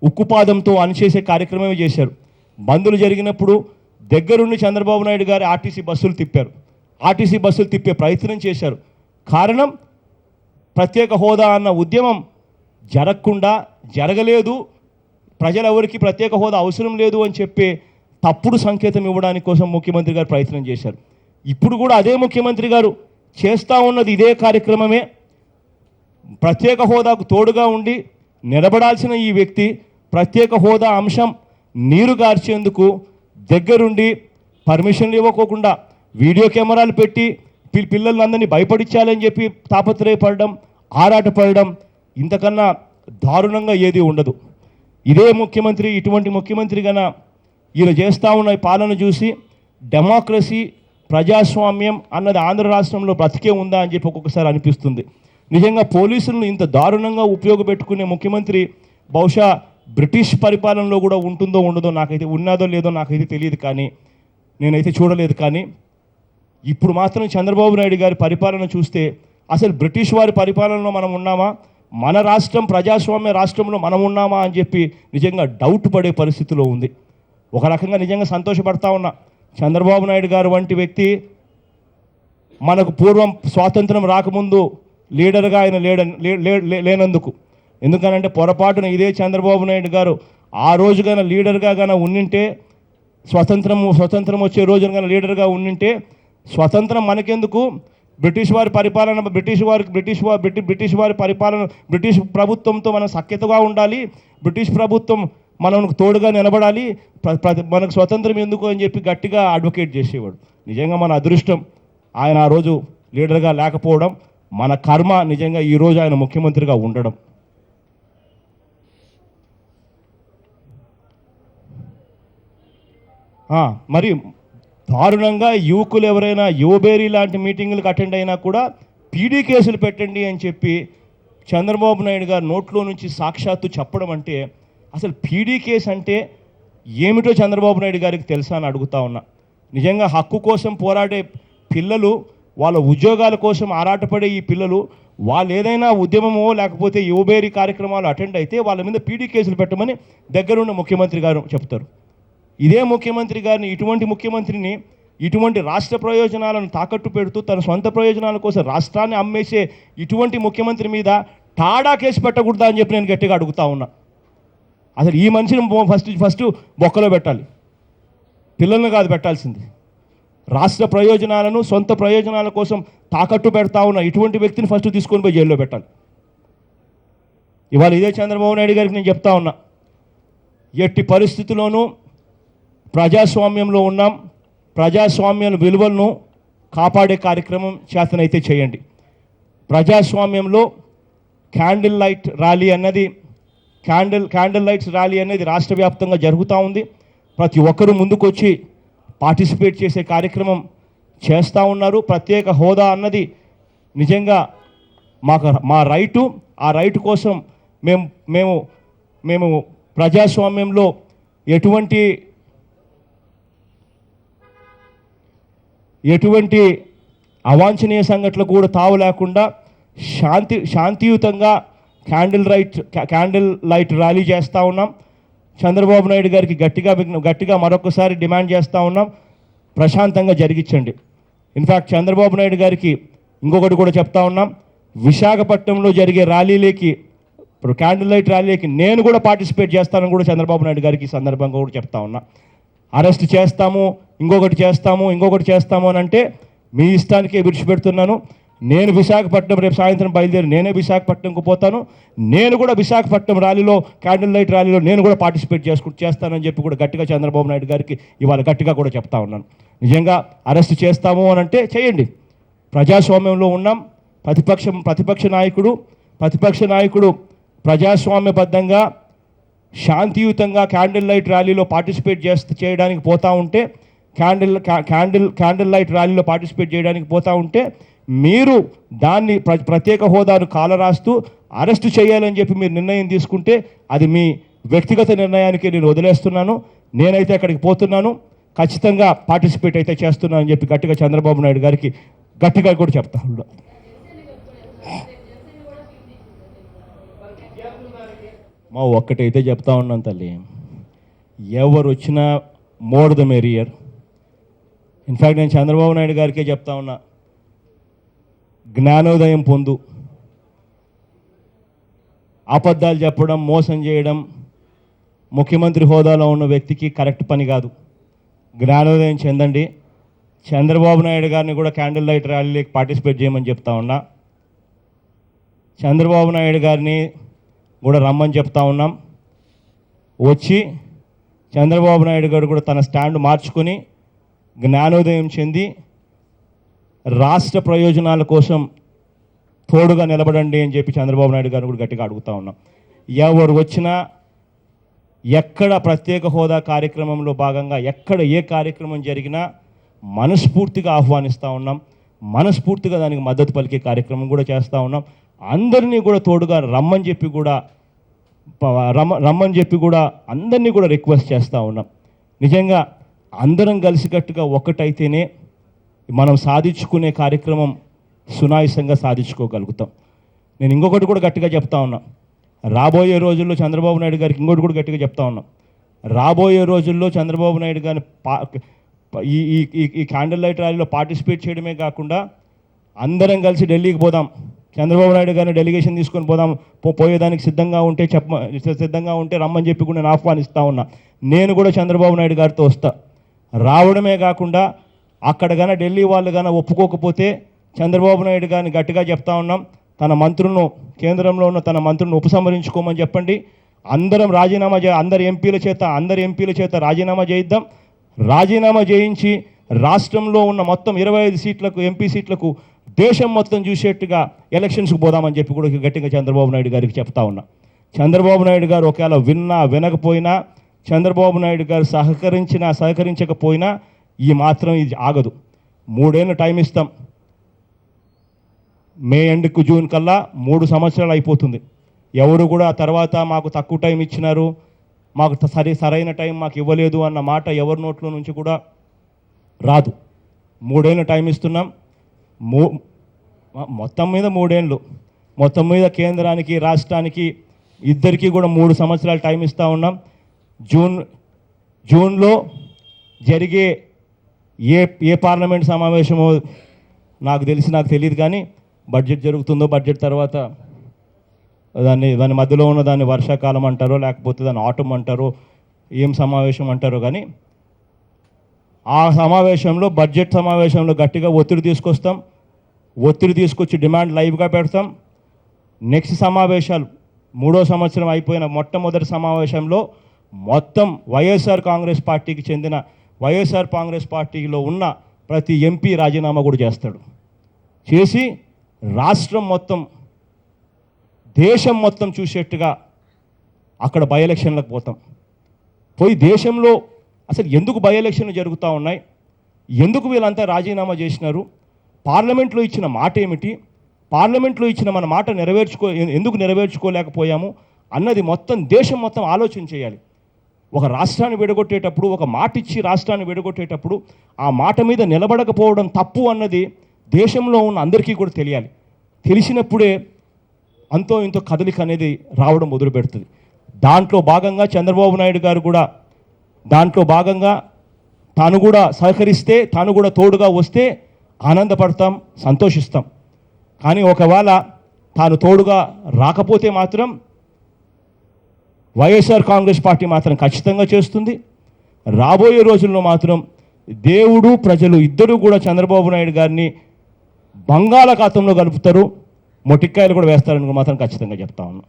[SPEAKER 3] ఉక్కుపాదంతో అణిచేసే కార్యక్రమమే చేశారు. బందులు జరిగినప్పుడు దగ్గరుండి చంద్రబాబు నాయుడు గారు ఆర్టీసీ బస్సులు తిప్పారు, ఆర్టీసీ బస్సులు తిప్పే ప్రయత్నం చేశారు. కారణం ప్రత్యేక హోదా అన్న ఉద్యమం జరగలేదు, ప్రజలెవరికి ప్రత్యేక హోదా అవసరం లేదు అని చెప్పి తప్పుడు సంకేతం ఇవ్వడానికి కోసం ముఖ్యమంత్రి గారు ప్రయత్నం చేశారు. ఇప్పుడు కూడా అదే ముఖ్యమంత్రి గారు చేస్తూ ఉన్నది ఇదే కార్యక్రమమే. ప్రత్యేక హోదాకు తోడుగా ఉండి నిలబడాల్సిన ఈ వ్యక్తి ప్రత్యేక హోదా అంశం నీరు గార్చేందుకు దగ్గరుండి పర్మిషన్లు ఇవ్వకోకుండా వీడియో కెమెరాలు పెట్టి పిల్లలందరినీ భయపడించాలని చెప్పి తాపత్రయపడడం, ఆరాటపడడం ఇంతకన్నా దారుణంగా ఏది ఉండదు. ఇదే ముఖ్యమంత్రి, ఇటువంటి ముఖ్యమంత్రి గన ఈయన చేస్తూ ఉన్న ఈ పాలన చూసి డెమోక్రసీ, ప్రజాస్వామ్యం అన్నది ఆంధ్ర రాష్ట్రంలో బ్రతికే ఉందా అని చెప్పి ఒక్కొక్కసారి అనిపిస్తుంది. నిజంగా పోలీసులను ఇంత దారుణంగా ఉపయోగపెట్టుకునే ముఖ్యమంత్రి బహుశా బ్రిటిష్ పరిపాలనలో కూడా ఉంటుందో ఉండదో నాకైతే, ఉన్నదో లేదో నాకైతే తెలియదు, కానీ నేనైతే చూడలేదు. కానీ ఇప్పుడు మాత్రం చంద్రబాబు నాయుడు గారి పరిపాలన చూస్తే అసలు బ్రిటిష్ వారి పరిపాలనలో మనం ఉన్నామా, మన రాష్ట్రం ప్రజాస్వామ్య రాష్ట్రంలో మనం ఉన్నామా అని చెప్పి నిజంగా డౌట్ పడే పరిస్థితిలో ఉంది. ఒక రకంగా నిజంగా సంతోషపడతా ఉన్నా. చంద్రబాబు నాయుడు గారు వంటి వ్యక్తి మనకు పూర్వం స్వాతంత్రం రాకముందు లీడర్గా ఆయన లేనందుకు. ఎందుకనంటే పొరపాటున ఇదే చంద్రబాబు నాయుడు గారు ఆ రోజు కన్నా లీడర్గా కన్నా ఉండింటే, స్వతంత్రం వచ్చే రోజున కన్నా లీడర్గా ఉండింటే స్వతంత్రం మనకెందుకు, బ్రిటిష్ వారి పరిపాలన, బ్రిటిష్ వారి పరిపాలన, బ్రిటిష్ ప్రభుత్వంతో మనం సఖ్యతగా ఉండాలి, బ్రిటిష్ ప్రభుత్వం మనకు తోడుగా నిలబడాలి, మనకు స్వతంత్రం ఎందుకు అని చెప్పి గట్టిగా అడ్వకేట్ చేసేవాడు. నిజంగా మన అదృష్టం ఆయన ఆ రోజు లీడర్గా లేకపోవడం, మన కర్మ నిజంగా ఈరోజు ఆయన ముఖ్యమంత్రిగా ఉండడం. మరి దారుణంగా యువకులు ఎవరైనా యువబేరీ లాంటి మీటింగులకు అటెండ్ అయినా కూడా పీడీ కేసులు పెట్టండి అని చెప్పి చంద్రబాబు నాయుడు గారు నోట్లో నుంచి సాక్షాత్తు చెప్పడం అంటే, అసలు పీడీ కేసు అంటే ఏమిటో చంద్రబాబు నాయుడు గారికి తెలుసా అని అడుగుతా ఉన్నా. నిజంగా హక్కు కోసం పోరాడే పిల్లలు, వాళ్ళ ఉద్యోగాల కోసం ఆరాటపడే ఈ పిల్లలు, వాళ్ళు ఏదైనా ఉద్యమమో లేకపోతే యువబేరీ కార్యక్రమాలు అటెండ్ అయితే వాళ్ళ మీద పీడీ కేసులు పెట్టమని దగ్గరున్న ముఖ్యమంత్రి గారు చెప్తారు. ఇదే ముఖ్యమంత్రి గారిని, ఇటువంటి ముఖ్యమంత్రిని, ఇటువంటి రాష్ట్ర ప్రయోజనాలను తాకట్టు పెడుతూ తన సొంత ప్రయోజనాల కోసం రాష్ట్రాన్ని అమ్మేసే ఇటువంటి ముఖ్యమంత్రి మీద టాడా కేసు పెట్టకూడదా అని చెప్పి నేను గట్టిగా అడుగుతా ఉన్నా. అసలు ఈ మనిషిని ఫస్ట్ బొక్కలో పెట్టాలి, పిల్లల్ని కాదు పెట్టాల్సింది. రాష్ట్ర ప్రయోజనాలను సొంత ప్రయోజనాల కోసం తాకట్టు పెడతా ఉన్న ఇటువంటి వ్యక్తిని ఫస్ట్ తీసుకొని పోయి జైల్లో పెట్టాలి. ఇవాళ ఇదే చంద్రబాబు నాయుడు గారికి నేను చెప్తా ఉన్నా, ఎట్టి పరిస్థితుల్లోనూ ప్రజాస్వామ్యంలో ఉన్నాం, ప్రజాస్వామ్య విలువలను కాపాడే కార్యక్రమం చేతనైతే చేయండి. ప్రజాస్వామ్యంలో క్యాండిల్ లైట్స్ ర్యాలీ అనేది రాష్ట్ర వ్యాప్తంగా జరుగుతూ ఉంది. ప్రతి ఒక్కరూ ముందుకొచ్చి పార్టిసిపేట్ చేసే కార్యక్రమం చేస్తూ ఉన్నారు. ప్రత్యేక హోదా అన్నది నిజంగా మా రైటు. ఆ రైటు కోసం మేము ప్రజాస్వామ్యంలో ఎటువంటి అవాంఛనీయ సంఘటనలు కూడా తావు లేకుండా శాంతియుతంగా క్యాండిల్ లైట్ ర్యాలీ చేస్తూ ఉన్నాం. చంద్రబాబు నాయుడు గారికి గట్టిగా మరొకసారి డిమాండ్ చేస్తూ ఉన్నాం, ప్రశాంతంగా జరిగించండి. ఇన్ఫ్యాక్ట్ చంద్రబాబు నాయుడు గారికి ఇంకొకటి కూడా చెప్తా ఉన్నాం, విశాఖపట్నంలో జరిగే ర్యాలీలకి, ఇప్పుడు క్యాండిల్ లైట్ ర్యాలీకి నేను కూడా పార్టిసిపేట్ చేస్తానని కూడా చంద్రబాబు నాయుడు గారికి ఈ సందర్భంగా కూడా చెప్తా ఉన్నా. అరెస్ట్ చేస్తాము, ఇంకొకటి చేస్తాము అని అంటే మీ ఇష్టానికే విడిచిపెడుతున్నాను. నేను విశాఖపట్నం రేపు సాయంత్రం బయలుదేరి నేనే విశాఖపట్నంకు పోతాను. నేను కూడా విశాఖపట్నం ర్యాలీలో, క్యాండిల్ లైట్ ర్యాలీలో నేను కూడా పార్టిసిపేట్ చేస్తానని చెప్పి కూడా గట్టిగా చంద్రబాబు నాయుడు గారికి ఇవాళ గట్టిగా కూడా చెప్తా ఉన్నాను. నిజంగా అరెస్ట్ చేస్తాము అని అంటే చేయండి. ప్రజాస్వామ్యంలో ఉన్నాం. ప్రతిపక్ష నాయకుడు ప్రజాస్వామ్యబద్ధంగా శాంతియుతంగా క్యాండిల్ లైట్ ర్యాలీలో పార్టిసిపేట్ చేయడానికి పోతూ ఉంటే క్యాండిల్ లైట్ ర్యాలీలో పార్టిసిపేట్ చేయడానికి పోతూ ఉంటే మీరు దాన్ని ప్రత్యేక హోదాను కాలరాస్తూ అరెస్టు చేయాలని చెప్పి మీరు నిర్ణయం తీసుకుంటే అది మీ వ్యక్తిగత నిర్ణయానికి నేను వదిలేస్తున్నాను. నేనైతే అక్కడికి పోతున్నాను, ఖచ్చితంగా పార్టిసిపేట్ అయితే చేస్తున్నాను అని చెప్పి గట్టిగా చంద్రబాబు నాయుడు గారికి గట్టిగా కూడా చెప్తాను. మా ఒక్కటైతే చెప్తా ఉన్నాను తల్లి, ఎవరు వచ్చినా మోర్ ద మెరియర్. ఇన్ఫ్యాక్ట్ నేను చంద్రబాబు నాయుడు గారికే చెప్తా ఉన్నా, జ్ఞానోదయం పొందు. అబద్ధాలు చెప్పడం, మోసం చేయడం ముఖ్యమంత్రి హోదాలో ఉన్న వ్యక్తికి కరెక్ట్ పని కాదు. జ్ఞానోదయం చెందండి. చంద్రబాబు నాయుడు గారిని కూడా క్యాండిల్ లైట్ ర్యాలీకి పార్టిసిపేట్ చేయమని చెప్తా ఉన్నా. చంద్రబాబు నాయుడు గారిని కూడా రమ్మని చెప్తా ఉన్నాం. వచ్చి చంద్రబాబు నాయుడు గారు కూడా తన స్టాండ్ మార్చుకొని జ్ఞానోదయం చెంది రాష్ట్ర ప్రయోజనాల కోసం తోడుగా నిలబడండి అని చెప్పి చంద్రబాబు నాయుడు గారిని కూడా గట్టిగా అడుగుతా ఉన్నాం. ఎవరు వచ్చినా ఎక్కడ ప్రత్యేక హోదా కార్యక్రమంలో భాగంగా ఎక్కడ ఏ కార్యక్రమం జరిగినా మనస్ఫూర్తిగా ఆహ్వానిస్తూ ఉన్నాం. మనస్ఫూర్తిగా దానికి మద్దతు పలికే కార్యక్రమం కూడా చేస్తూ ఉన్నాం. అందరినీ కూడా తోడుగా రమ్మని చెప్పి కూడా అందరినీ కూడా రిక్వెస్ట్ చేస్తూ ఉన్నాం. నిజంగా అందరం కలిసికట్టుగా ఒక్కటైతేనే మనం సాధించుకునే కార్యక్రమం సునాయాసంగా సాధించుకోగలుగుతాం. నేను ఇంకొకటి కూడా గట్టిగా చెప్తా ఉన్నా, రాబోయే రోజుల్లో చంద్రబాబు నాయుడు గారికి ఇంకోటి కూడా గట్టిగా చెప్తా ఉన్నాం. రాబోయే రోజుల్లో చంద్రబాబు నాయుడు గారిని ఈ క్యాండిల్ లైట్ ర్యాలీలో పార్టిసిపేట్ చేయడమే కాకుండా అందరం కలిసి ఢిల్లీకి పోదాం, చంద్రబాబు నాయుడు గారిని డెలిగేషన్ తీసుకొని పోదాం, పోయేదానికి సిద్ధంగా ఉంటే రమ్మని చెప్పి కూడా నేను ఆహ్వానిస్తూ ఉన్నా. నేను కూడా చంద్రబాబు నాయుడు గారితో వస్తా. రావడమే కాకుండా అక్కడ కానీ ఢిల్లీ వాళ్ళు కానీ ఒప్పుకోకపోతే చంద్రబాబు నాయుడు గారిని గట్టిగా చెప్తా ఉన్నాం, తన మంత్రులను కేంద్రంలో ఉన్న తన మంత్రులను ఉపసంహరించుకోమని చెప్పండి. అందరి ఎంపీల చేత రాజీనామా చేయిద్దాం. రాజీనామా చేయించి రాష్ట్రంలో ఉన్న మొత్తం 25 సీట్లకు ఎంపీ సీట్లకు దేశం మొత్తం చూసేట్టుగా ఎలక్షన్స్కి పోదామని చెప్పి కూడా గట్టిగా చంద్రబాబు నాయుడు గారికి చెప్తా ఉన్నా. చంద్రబాబు నాయుడు గారు ఒకవేళ వినకపోయినా, చంద్రబాబు నాయుడు గారు సహకరించకపోయినా ఇది ఆగదు. 3 ఏళ్ళు టైం ఇస్తాం. మే ఎండ్కు జూన్ కల్లా 3 సంవత్సరాలు అయిపోతుంది. ఎవరు కూడా తర్వాత మాకు తక్కువ టైం ఇచ్చినారు, మాకు సరైన టైం మాకు ఇవ్వలేదు అన్న మాట ఎవరి నోట్లో నుంచి కూడా రాదు. 3 ఏళ్ళు టైం ఇస్తున్నాం. మొత్తం మీద 3 ఏళ్ళు, మొత్తం మీద కేంద్రానికి రాష్ట్రానికి ఇద్దరికీ కూడా 3 సంవత్సరాలు టైం ఇస్తూ ఉన్నాం. జూన్లో జరిగే ఏ పార్లమెంట్ సమావేశమో నాకు తెలియదు, కానీ బడ్జెట్ జరుగుతుందో, బడ్జెట్ తర్వాత దాని మధ్యలో ఉన్న దాన్ని వర్షాకాలం అంటారో లేకపోతే దాన్ని ఆటమ్ అంటారో ఏం సమావేశం అంటారో, కానీ ఆ సమావేశంలో బడ్జెట్ సమావేశంలో గట్టిగా ఒత్తిడి తీసుకొచ్చి డిమాండ్ లైవ్గా పెడతాం. నెక్స్ట్ సమావేశాలు 3వ సంవత్సరం అయిపోయిన మొట్టమొదటి సమావేశంలో మొత్తం వైఎస్ఆర్ కాంగ్రెస్ పార్టీలో ఉన్న ప్రతి ఎంపీ రాజీనామా కూడా చేస్తాడు. చేసి రాష్ట్రం మొత్తం దేశం మొత్తం చూసేట్టుగా అక్కడ బై ఎలక్షన్లకు పోతాం. పోయి దేశంలో అసలు ఎందుకు బై ఎలక్షన్లు జరుగుతూ ఉన్నాయి, ఎందుకు వీళ్ళంతా రాజీనామా చేసినారు, పార్లమెంట్లో ఇచ్చిన మాట ఏమిటి, పార్లమెంట్లో ఇచ్చిన మన మాట ఎందుకు నెరవేర్చుకోలేకపోయాము అన్నది మొత్తం దేశం మొత్తం ఆలోచన చేయాలి. ఒక రాష్ట్రాన్ని విడగొట్టేటప్పుడు, ఒక మాట ఇచ్చి రాష్ట్రాన్ని విడగొట్టేటప్పుడు ఆ మాట మీద నిలబడకపోవడం తప్పు అన్నది దేశంలో ఉన్న అందరికీ కూడా తెలియాలి. తెలిసినప్పుడే అంతో ఇంతో కదలిక అనేది రావడం మొదలు పెడుతుంది. దాంట్లో భాగంగా చంద్రబాబు నాయుడు గారు కూడా తాను కూడా సహకరిస్తే, తాను కూడా తోడుగా వస్తే ఆనందపడతాం, సంతోషిస్తాం. కానీ ఒకవేళ తాను తోడుగా రాకపోతే మాత్రం వైఎస్ఆర్ కాంగ్రెస్ పార్టీ మాత్రం ఖచ్చితంగా చేస్తుంది. రాబోయే రోజుల్లో మాత్రం దేవుడు ప్రజలు ఇద్దరూ కూడా చంద్రబాబు నాయుడు గారిని బంగాళాఖాతంలో కలుపుతారు, మొటిక్కాయలు కూడా వేస్తారని మాత్రం ఖచ్చితంగా చెప్తా ఉన్నాం.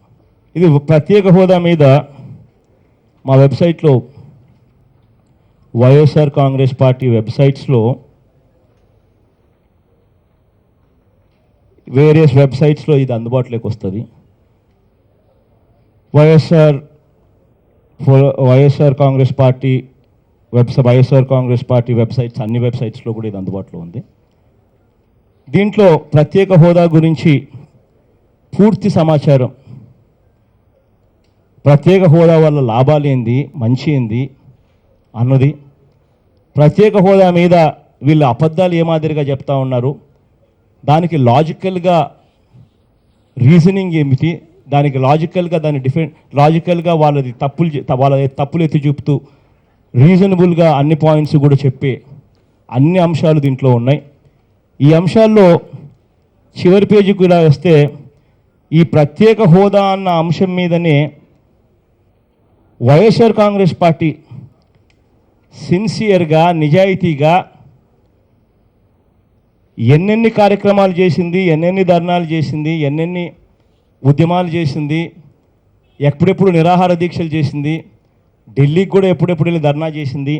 [SPEAKER 3] ఇది ప్రత్యేక హోదా మీద మా వెబ్సైట్లో, వైఎస్ఆర్ కాంగ్రెస్ పార్టీ వెబ్సైట్స్లో, వేరియస్ వెబ్సైట్స్లో ఇది అందుబాటులోకి వస్తుంది. వైఎస్ఆర్ వైఎస్ఆర్ కాంగ్రెస్ పార్టీ వెబ్సైట్స్ అన్ని వెబ్సైట్స్లో కూడా ఇది అందుబాటులో ఉంది. దీంట్లో ప్రత్యేక హోదా గురించి పూర్తి సమాచారం, ప్రత్యేక హోదా వల్ల లాభాలు ఏంది, మంచి ఏంది అన్నది, ప్రత్యేక హోదా మీద వీళ్ళు అబద్ధాలు ఏ మాదిరిగా చెప్తా ఉన్నారు, దానికి లాజికల్గా రీజనింగ్ ఏమిటి, దానికి లాజికల్గా వాళ్ళ తప్పులు ఎత్తి చూపుతూ రీజనబుల్గా అన్ని పాయింట్స్ కూడా చెప్పే అన్ని అంశాలు దీంట్లో ఉన్నాయి. ఈ అంశాల్లో చివరి పేజీకి ఇలా వస్తే ఈ ప్రత్యేక హోదా అన్న అంశం మీదనే వైఎస్ఆర్ కాంగ్రెస్ పార్టీ సిన్సియర్గా, నిజాయితీగా ఎన్నెన్ని కార్యక్రమాలు చేసింది, ఎన్నెన్ని ధర్నాలు చేసింది, ఎన్నెన్ని ఉద్యమాలు చేసింది, ఎప్పుడెప్పుడు నిరాహార దీక్షలు చేసింది, ఢిల్లీకి కూడా ఎప్పుడెప్పుడు వెళ్ళి ధర్నా చేసింది,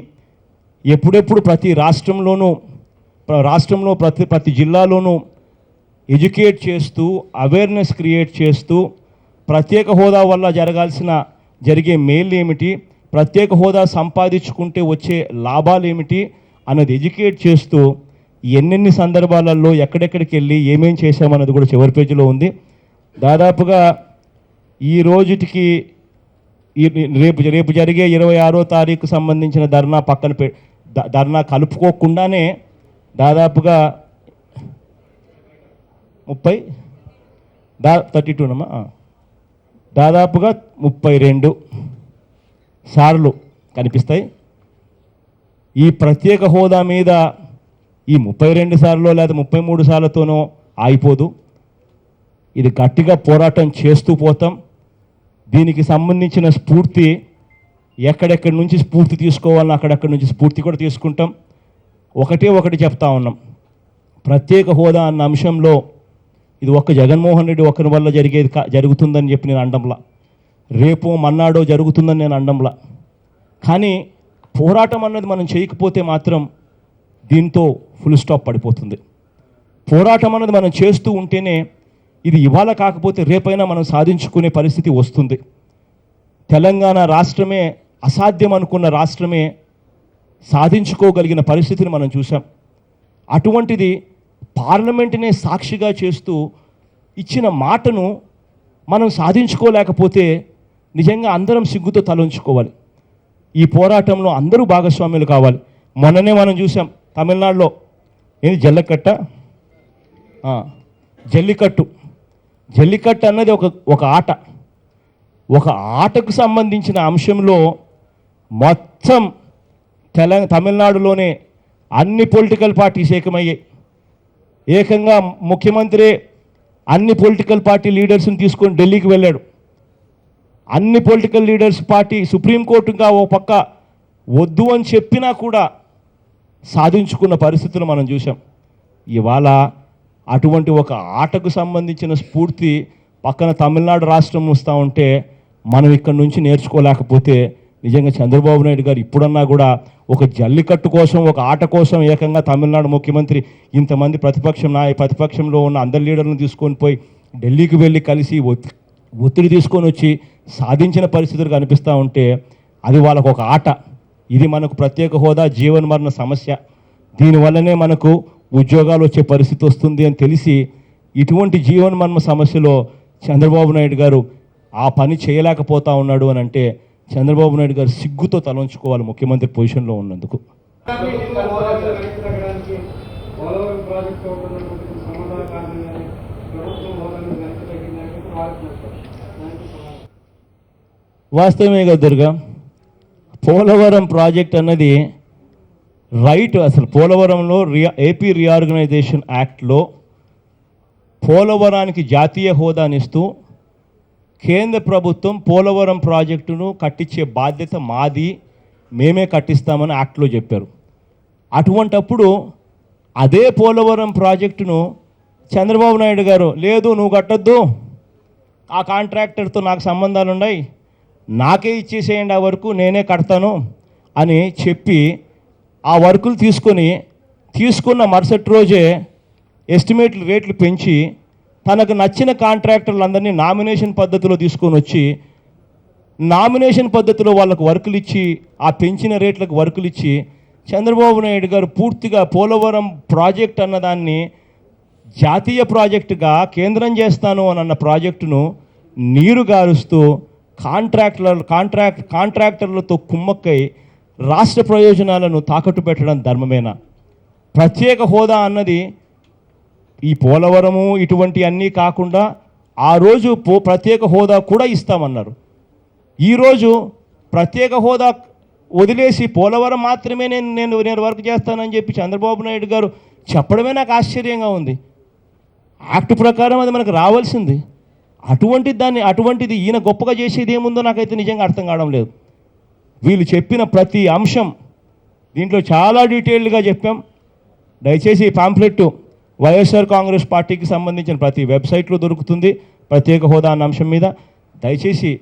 [SPEAKER 3] ఎప్పుడెప్పుడు ప్రతి రాష్ట్రంలో ప్రతి జిల్లాలోనూ ఎడ్యుకేట్ చేస్తూ, అవేర్నెస్ క్రియేట్ చేస్తూ, ప్రత్యేక హోదా వల్ల జరిగే మేలు ఏమిటి, ప్రత్యేక హోదా సంపాదించుకుంటే వచ్చే లాభాలు ఏమిటి అన్నది ఎడ్యుకేట్ చేస్తూ ఎన్నెన్ని సందర్భాలలో ఎక్కడెక్కడికి వెళ్ళి ఏమేం చేశామన్నది కూడా చివరి పేజీలో ఉంది. దాదాపుగా ఈ రోజుటికి రేపు జరిగే 26వ తారీఖు సంబంధించిన ధర్నా కలుపుకోకుండానే దాదాపుగా 32 దాదాపుగా 32 సార్లు కనిపిస్తాయి. ఈ ప్రత్యేక హోదా మీద ఈ 32 సార్లు లేదా 33 సార్లతోనో ఆగిపోదు. ఇది గట్టిగా పోరాటం చేస్తూ పోతాం. దీనికి సంబంధించిన స్ఫూర్తి ఎక్కడెక్కడి నుంచి స్ఫూర్తి తీసుకోవాలని అక్కడెక్కడి నుంచి స్ఫూర్తి కూడా తీసుకుంటాం. ఒకటి చెప్తా ఉన్నాం, ప్రత్యేక హోదా అన్న అంశంలో ఇది ఒక్క జగన్మోహన్ రెడ్డి ఒకరి వల్ల జరుగుతుందని చెప్పి నేను అండంలా, రేపో మన్నాడో జరుగుతుందని నేను అండంలా. కానీ పోరాటం అన్నది మనం చేయకపోతే మాత్రం దీంతో ఫుల్ స్టాప్ పడిపోతుంది. పోరాటం అన్నది మనం చేస్తూ ఉంటేనే ఇది ఇవాళ కాకపోతే రేపైనా మనం సాధించుకునే పరిస్థితి వస్తుంది. తెలంగాణ రాష్ట్రమే అసాధ్యం అనుకున్న రాష్ట్రమే సాధించుకోగలిగిన పరిస్థితిని మనం చూసాం. అటువంటిది పార్లమెంటునే సాక్షిగా చేస్తూ ఇచ్చిన మాటను మనం సాధించుకోలేకపోతే నిజంగా అందరం సిగ్గుతో తలంచుకోవాలి. ఈ పోరాటంలో అందరూ భాగస్వాములు కావాలి. మొన్ననే మనం చూసాం తమిళనాడులో ఏంది జల్లికట్టు అన్నది ఒక ఆటకు సంబంధించిన అంశంలో మొత్తం తమిళనాడులోనే అన్ని పొలిటికల్ పార్టీస్ ఏకమయ్యాయి. ఏకంగా ముఖ్యమంత్రి అన్ని పొలిటికల్ పార్టీ లీడర్స్ని తీసుకొని ఢిల్లీకి వెళ్ళాడు. అన్ని పొలిటికల్ లీడర్స్ పార్టీ సుప్రీంకోర్టుగా ఓ పక్క వద్దు అని చెప్పినా కూడా సాధించుకున్న పరిస్థితులు మనం చూసాం. ఇవాళ అటువంటి ఒక ఆటకు సంబంధించిన స్ఫూర్తి పక్కన తమిళనాడు రాష్ట్రం వస్తూ ఉంటే మనం ఇక్కడి నుంచి నేర్చుకోలేకపోతే నిజంగా చంద్రబాబు నాయుడు గారు ఇప్పుడన్నా కూడా ఒక జల్లికట్టు కోసం, ఒక ఆట కోసం ఏకంగా తమిళనాడు ముఖ్యమంత్రి ఇంతమంది ప్రతిపక్షంలో ఉన్న అందరి లీడర్లను తీసుకొని పోయి ఢిల్లీకి వెళ్ళి కలిసి ఒత్తిడి తీసుకొని వచ్చి సాధించిన పరిస్థితులు కనిపిస్తూ ఉంటే అది వాళ్ళకు ఒక ఆట. ఇది మనకు ప్రత్యేక హోదా జీవన్మరణ సమస్య. దీనివల్లనే మనకు ఉద్యోగాలు వచ్చే పరిస్థితి వస్తుంది అని తెలిసి ఇటువంటి జీవన్మరణ సమస్యలో చంద్రబాబు నాయుడు గారు ఆ పని చేయలేకపోతా ఉన్నాడు అని అంటే చంద్రబాబు నాయుడు గారు సిగ్గుతో తలంచుకోవాలి ముఖ్యమంత్రి పొజిషన్లో ఉన్నందుకు. వాస్తవమే కదా దుర్గా, పోలవరం ప్రాజెక్ట్ అన్నది అసలు పోలవరంలో ఏపీ రీఆర్గనైజేషన్ యాక్ట్లో పోలవరానికి జాతీయ హోదానిస్తూ కేంద్ర ప్రభుత్వం పోలవరం ప్రాజెక్టును కట్టించే బాధ్యత మాది, మేమే కట్టిస్తామని యాక్ట్లో చెప్పారు. అటువంటప్పుడు అదే పోలవరం ప్రాజెక్టును చంద్రబాబు నాయుడు గారు లేదు నువ్వు కట్టొద్దు, ఆ కాంట్రాక్టర్తో నాకు సంబంధాలు ఉన్నాయి, నాకే ఇచ్చేసేయండి, ఆ వరకు నేనే కడతాను అని చెప్పి ఆ వర్కులు తీసుకున్న మరుసటి రోజే ఎస్టిమేట్లు రేట్లు పెంచి తనకు నచ్చిన కాంట్రాక్టర్లందరినీ నామినేషన్ పద్ధతిలో తీసుకొని వచ్చి నామినేషన్ పద్ధతిలో వాళ్ళకు వర్కులు ఇచ్చి ఆ పెంచిన రేట్లకు వర్కులు ఇచ్చి చంద్రబాబు నాయుడు గారు పూర్తిగా పోలవరం ప్రాజెక్ట్ అన్నదాన్ని జాతీయ ప్రాజెక్టుగా కేంద్రం చేస్తాను అని అన్న ప్రాజెక్టును నీరు గారుస్తూ కాంట్రాక్టర్లతో కుమ్మక్కై రాష్ట్ర ప్రయోజనాలను తాకట్టు పెట్టడం ధర్మమేనా? ప్రత్యేక హోదా అన్నది ఈ పోలవరము ఇటువంటి అన్నీ కాకుండా ఆ రోజు ప్రత్యేక హోదా కూడా ఇస్తామన్నారు. ఈరోజు ప్రత్యేక హోదా వదిలేసి పోలవరం మాత్రమే నేను వర్క్ చేస్తానని చెప్పి చంద్రబాబు నాయుడు గారు చెప్పడమే నాకు ఆశ్చర్యంగా ఉంది. యాక్ట్ ప్రకారం అది మనకు రావాల్సింది. అటువంటిది ఈయన గొప్పగా చేసేది ఏముందో నాకైతే నిజంగా అర్థం కావడం లేదు. వీళ్ళు చెప్పిన ప్రతి అంశం దీంట్లో చాలా డీటెయిల్డ్గా చెప్పాం. దయచేసి ఈ పాంప్లెట్ వైఎస్ఆర్ కాంగ్రెస్ పార్టీకి సంబంధించిన ప్రతి వెబ్సైట్లో దొరుకుతుంది ప్రత్యేక హోదా అన్న అంశం మీద. దయచేసి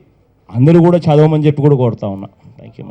[SPEAKER 3] అందరూ కూడా చదవమని చెప్పి కూడా కోరుతా ఉన్నా. Thank you.